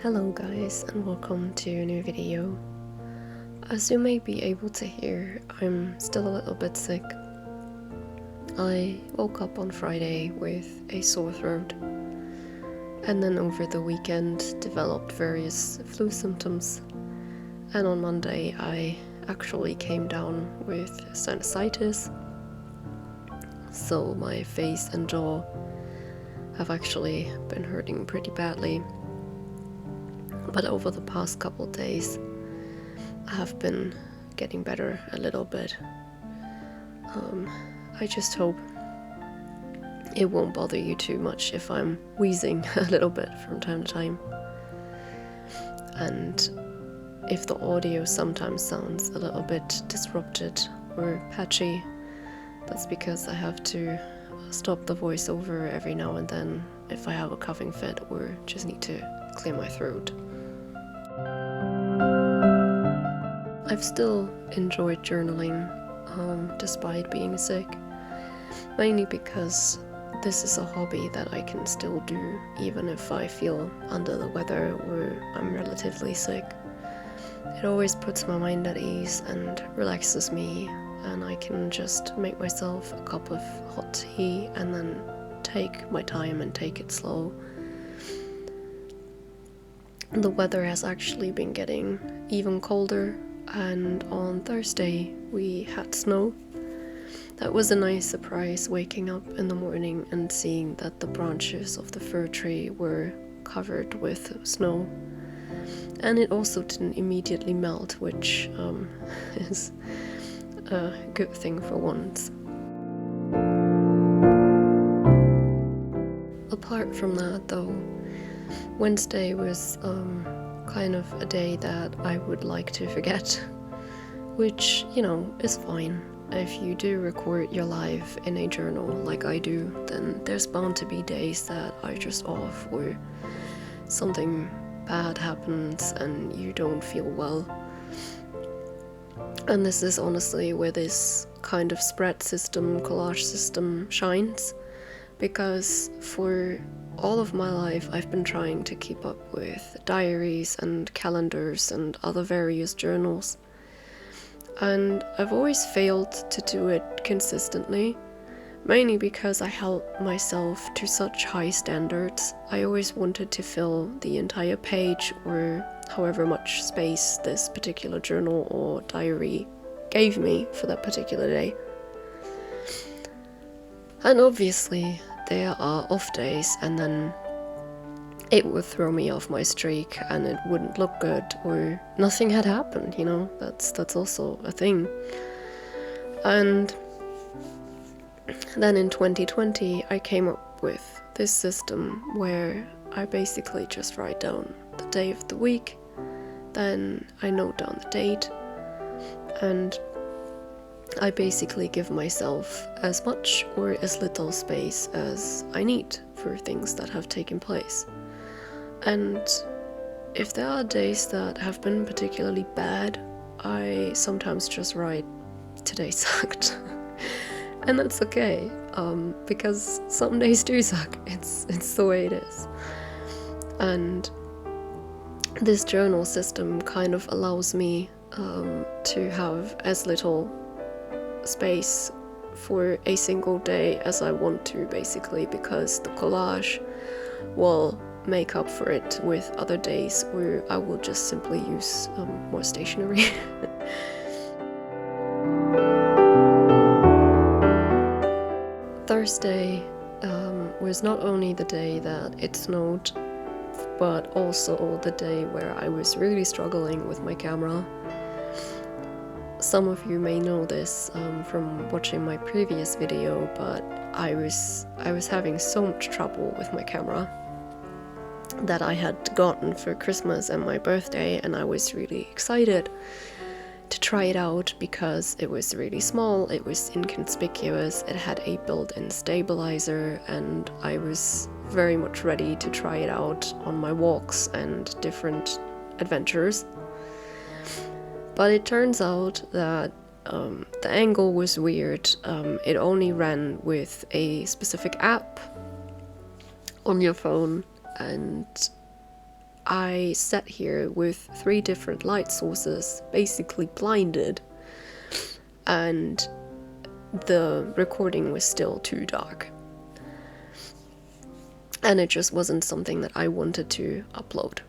Hello guys, and welcome to a new video. As you may be able to hear, I'm still a little bit sick. I woke up on Friday with a sore throat, and then over the weekend developed various flu symptoms, and on Monday I actually came down with sinusitis, so my face and jaw have actually been hurting pretty badly. But over the past couple days, I have been getting better a little bit. I just hope it won't bother you too much if I'm wheezing a little bit from time to time. And if the audio sometimes sounds a little bit disrupted or patchy, that's because I have to stop the voiceover every now and then if I have a coughing fit or just need to clear my throat. I've still enjoyed journaling despite being sick, mainly because this is a hobby that I can still do even if I feel under the weather or I'm relatively sick. It always puts my mind at ease and relaxes me, and I can just make myself a cup of hot tea and then take my time and take it slow. The weather has actually been getting even colder, and on Thursday we had snow. That was a nice surprise, waking up in the morning and seeing that the branches of the fir tree were covered with snow. And it also didn't immediately melt, which is a good thing for once. Apart from that though, Wednesday was kind of a day that I would like to forget, which, is fine. If you do record your life in a journal like I do, then there's bound to be days that are just off or something bad happens and you don't feel well. And this is honestly where this kind of spread system, collage system shines, because for all of my life I've been trying to keep up with diaries and calendars and other various journals, and I've always failed to do it consistently, mainly because I held myself to such high standards. I always wanted to fill the entire page or however much space this particular journal or diary gave me for that particular day. And obviously there are off days, and then it would throw me off my streak and it wouldn't look good or nothing had happened, that's also a thing. And then in 2020 I came up with this system where I basically just write down the day of the week, then I note down the date, and I basically give myself as much or as little space as I need for things that have taken place. And if there are days that have been particularly bad, I sometimes just write, "Today sucked." And that's okay, because some days do suck. It's the way it is. And this journal system kind of allows me to have as little space for a single day as I want to, basically, because the collage will make up for it with other days where I will just simply use more stationery. Thursday was not only the day that it snowed, but also the day where I was really struggling with my camera. Some of you may know this from watching my previous video, but I was having so much trouble with my camera that I had gotten for Christmas and my birthday, and I was really excited to try it out because it was really small, it was inconspicuous, it had a built-in stabilizer, and I was very much ready to try it out on my walks and different adventures. But it turns out that the angle was weird. It only ran with a specific app on your phone, and I sat here with 3 different light sources, basically blinded, and the recording was still too dark. And it just wasn't something that I wanted to upload.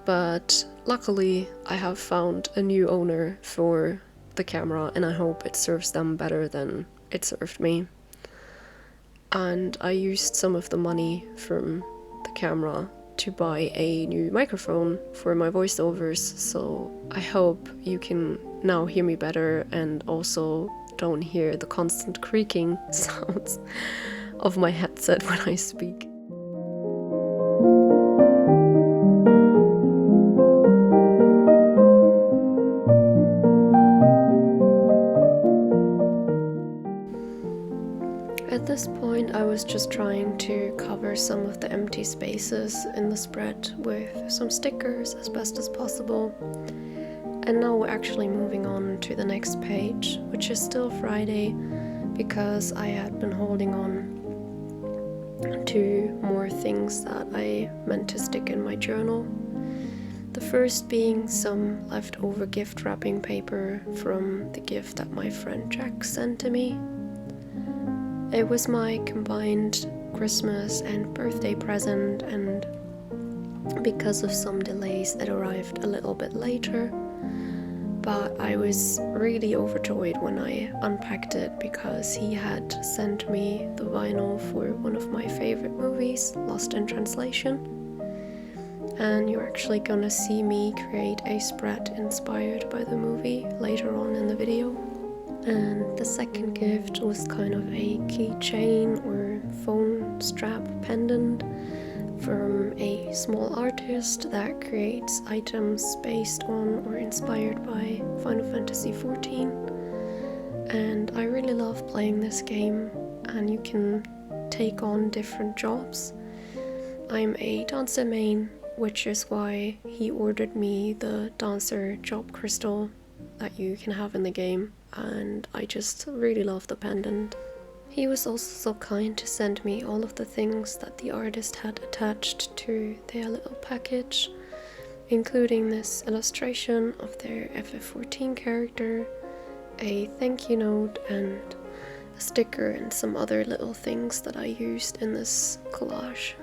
But luckily, I have found a new owner for the camera, and I hope it serves them better than it served me. And I used some of the money from the camera to buy a new microphone for my voiceovers, so I hope you can now hear me better and also don't hear the constant creaking sounds of my headset when I speak. At this point, I was just trying to cover some of the empty spaces in the spread with some stickers as best as possible. And now we're actually moving on to the next page, which is still Friday, because I had been holding on to more things that I meant to stick in my journal. The first being some leftover gift wrapping paper from the gift that my friend Jack sent to me. It was my combined Christmas and birthday present, and because of some delays it arrived a little bit later. But I was really overjoyed when I unpacked it, because he had sent me the vinyl for one of my favorite movies, Lost in Translation. And you're actually gonna see me create a spread inspired by the movie later on in the video. And the second gift was kind of a keychain or phone strap pendant from a small artist that creates items based on or inspired by Final Fantasy XIV. And I really love playing this game, and you can take on different jobs. I'm a dancer main, which is why he ordered me the dancer job crystal that you can have in the game, and I just really love the pendant. He was also so kind to send me all of the things that the artist had attached to their little package, including this illustration of their FF14 character, a thank you note, and a sticker and some other little things that I used in this collage.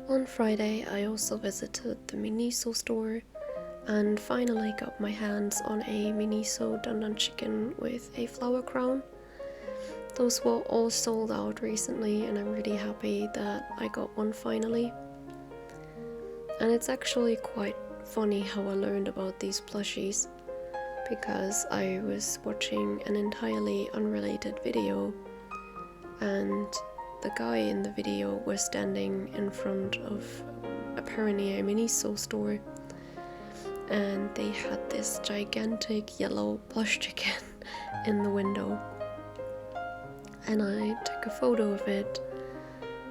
On Friday, I also visited the Miniso store and finally got my hands on a Miniso dandan chicken with a flower crown. Those were all sold out recently, and I'm really happy that I got one finally. And it's actually quite funny how I learned about these plushies, because I was watching an entirely unrelated video, and the guy in the video was standing in front of apparently a Miniso store, and they had this gigantic yellow plush chicken in the window. And I took a photo of it,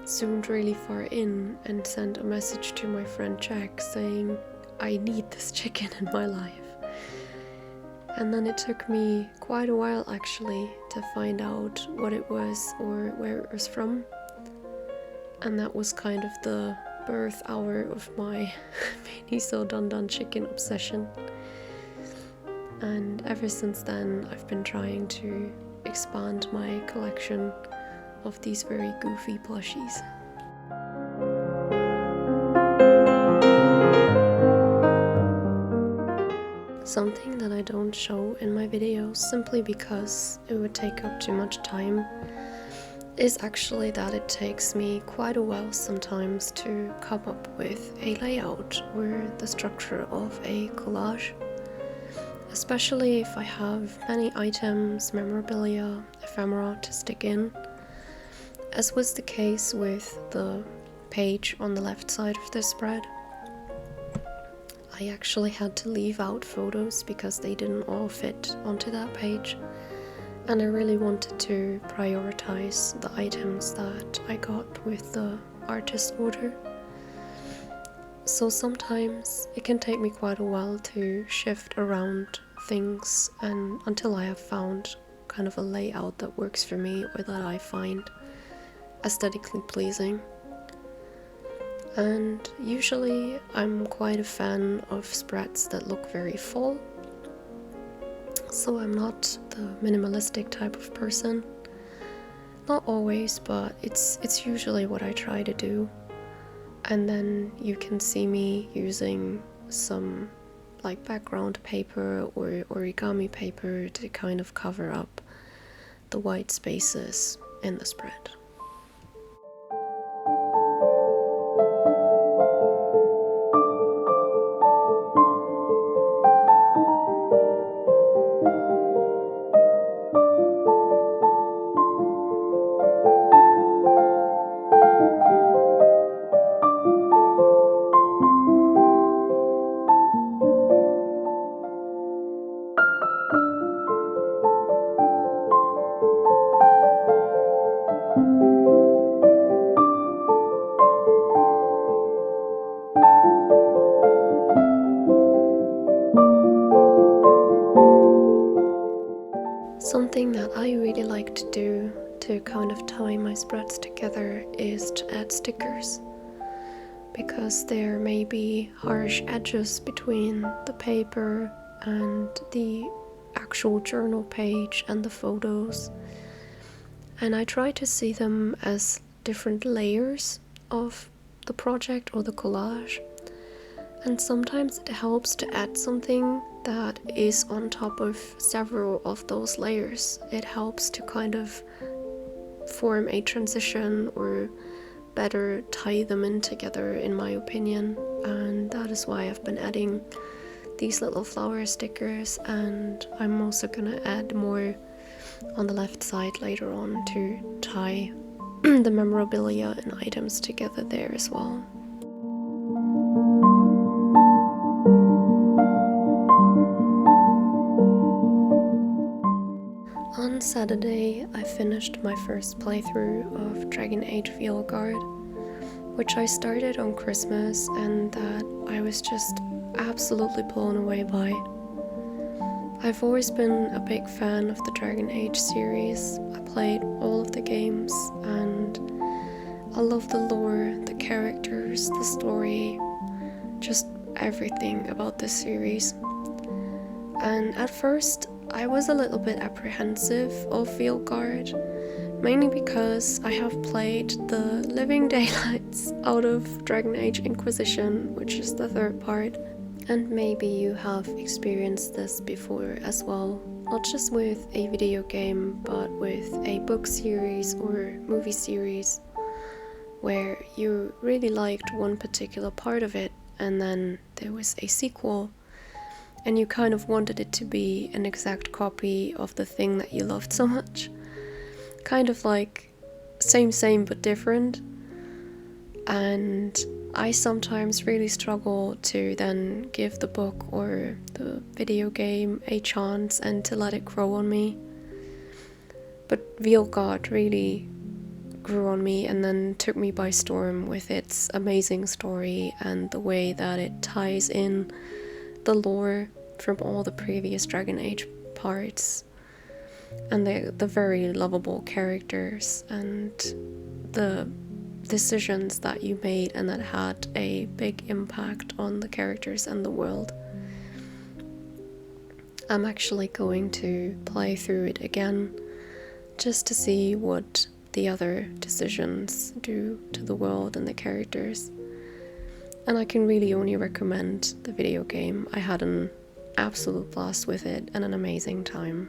zoomed really far in, and sent a message to my friend Jack saying, I need this chicken in my life. And then it took me quite a while actually to find out what it was or where it was from. And that was kind of the birth hour of my Miniso dandan chicken obsession. And ever since then, I've been trying to expand my collection of these very goofy plushies. Something that I don't show in my videos simply because it would take up too much time is actually that it takes me quite a while sometimes to come up with a layout or the structure of a collage. Especially if I have many items, memorabilia, ephemera to stick in, as was the case with the page on the left side of this spread. I actually had to leave out photos because they didn't all fit onto that page, and I really wanted to prioritize the items that I got with the artist order. So sometimes it can take me quite a while to shift around things and until I have found kind of a layout that works for me or that I find aesthetically pleasing. And usually I'm quite a fan of spreads that look very full, so I'm not the minimalistic type of person. Not always, but it's usually what I try to do. And then you can see me using some like background paper or origami paper to kind of cover up the white spaces in the spread. Something that I really like to do to kind of tie my spreads together is to add stickers, because there may be harsh edges between the paper and the actual journal page and the photos, and I try to see them as different layers of the project or the collage. And sometimes it helps to add something that is on top of several of those layers. It helps to kind of form a transition or better tie them in together, in my opinion. And that is why I've been adding these little flower stickers, and I'm also gonna add more on the left side later on to tie the memorabilia and items together there as well. On Saturday, I finished my first playthrough of Dragon Age Veilguard, which I started on Christmas and that I was just absolutely blown away by. I've always been a big fan of the Dragon Age series. I played all of the games and I love the lore, the characters, the story, just everything about this series. And at first, I was a little bit apprehensive of Veilguard, mainly because I have played the living daylights out of Dragon Age Inquisition, which is the third part, and maybe you have experienced this before as well, not just with a video game, but with a book series or movie series, where you really liked one particular part of it, and then there was a sequel, and you kind of wanted it to be an exact copy of the thing that you loved so much. Kind of like same but different. And I sometimes really struggle to then give the book or the video game a chance and to let it grow on me. But Veilguard really grew on me and then took me by storm with its amazing story and the way that it ties in the lore from all the previous Dragon Age parts, and the very lovable characters and the decisions that you made and that had a big impact on the characters and the world. I'm actually going to play through it again just to see what the other decisions do to the world and the characters. And I can really only recommend the video game. I had an absolute blast with it and an amazing time.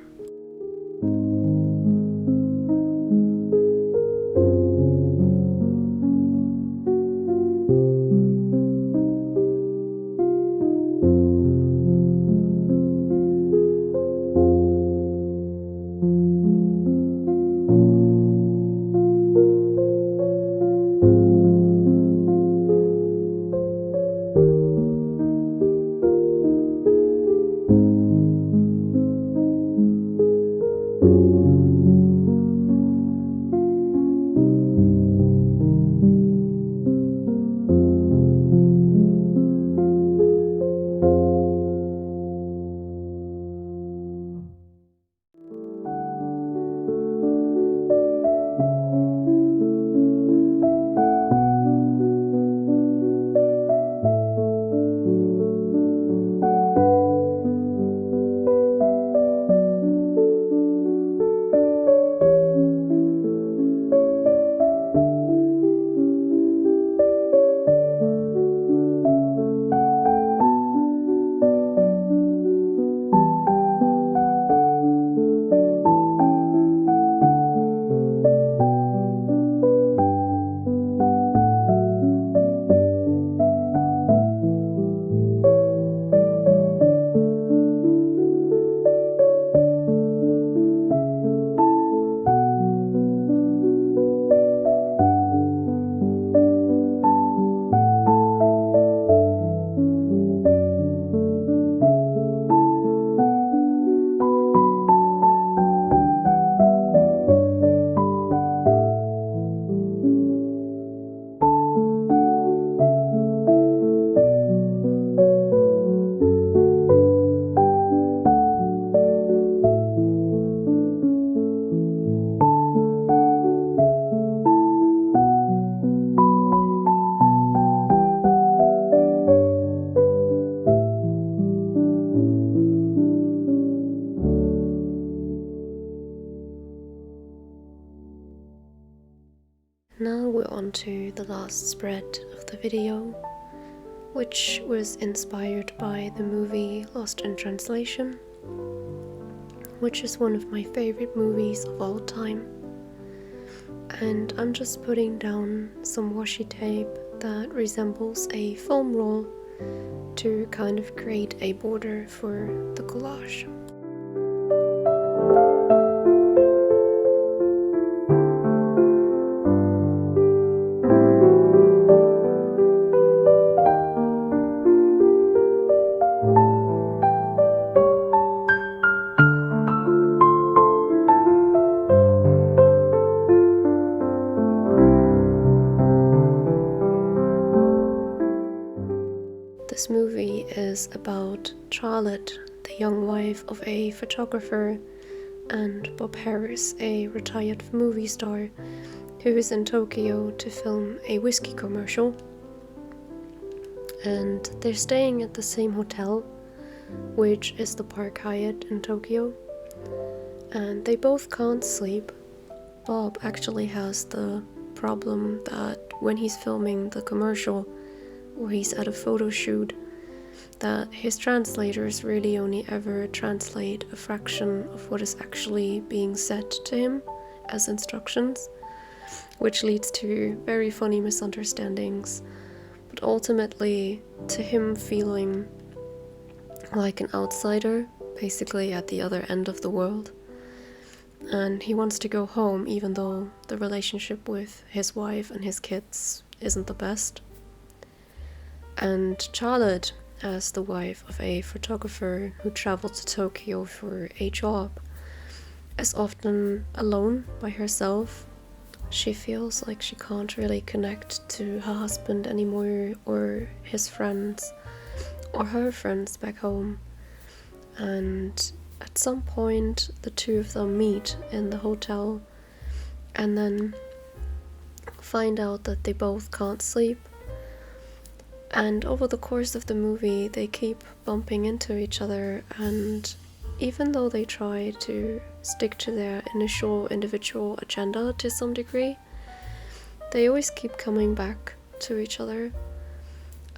onto the last spread of the video, which was inspired by the movie Lost in Translation, which is one of my favorite movies of all time. And I'm just putting down some washi tape that resembles a foam roll to kind of create a border for the collage. This movie is about Charlotte, the young wife of a photographer, and Bob Harris, a retired movie star, who is in Tokyo to film a whiskey commercial. And they're staying at the same hotel, which is the Park Hyatt in Tokyo. And they both can't sleep. Bob actually has the problem that when he's filming the commercial, or he's at a photo shoot, that his translators really only ever translate a fraction of what is actually being said to him as instructions, which leads to very funny misunderstandings, but ultimately to him feeling like an outsider, basically at the other end of the world. And he wants to go home even though the relationship with his wife and his kids isn't the best. And Charlotte, as the wife of a photographer who traveled to Tokyo for a job, is often alone by herself. She feels like she can't really connect to her husband anymore, or his friends, or her friends back home. And at some point, the two of them meet in the hotel and then find out that they both can't sleep. And over the course of the movie, they keep bumping into each other, and even though they try to stick to their initial individual agenda to some degree, they always keep coming back to each other.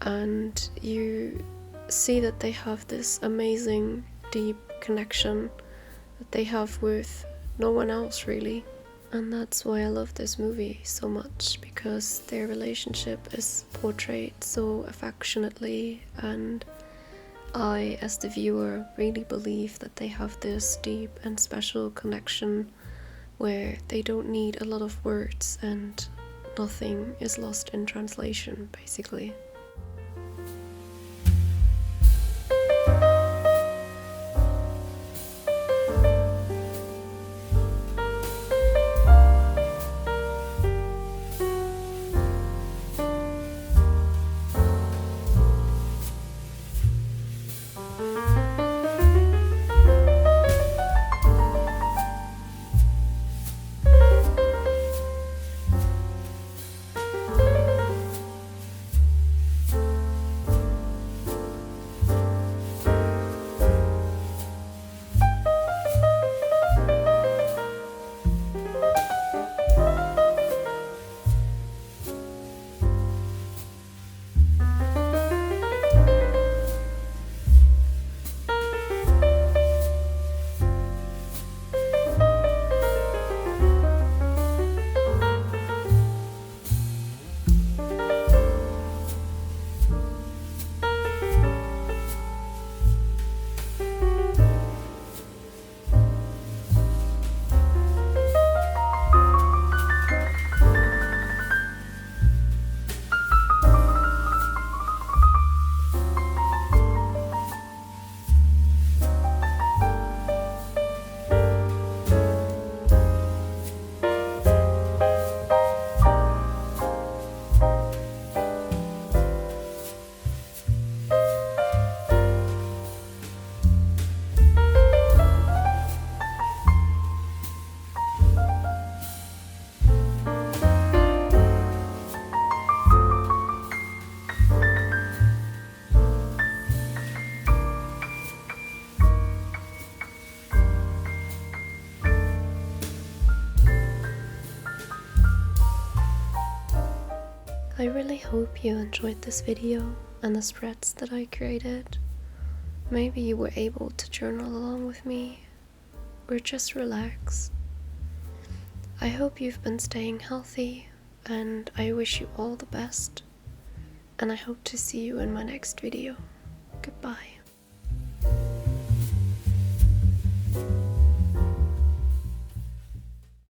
And you see that they have this amazing, deep connection that they have with no one else, really. And that's why I love this movie so much, because their relationship is portrayed so affectionately, and I, as the viewer, really believe that they have this deep and special connection where they don't need a lot of words and nothing is lost in translation, basically. I really hope you enjoyed this video and the spreads that I created. Maybe you were able to journal along with me, or just relax. I hope you've been staying healthy, and I wish you all the best. And I hope to see you in my next video. Goodbye.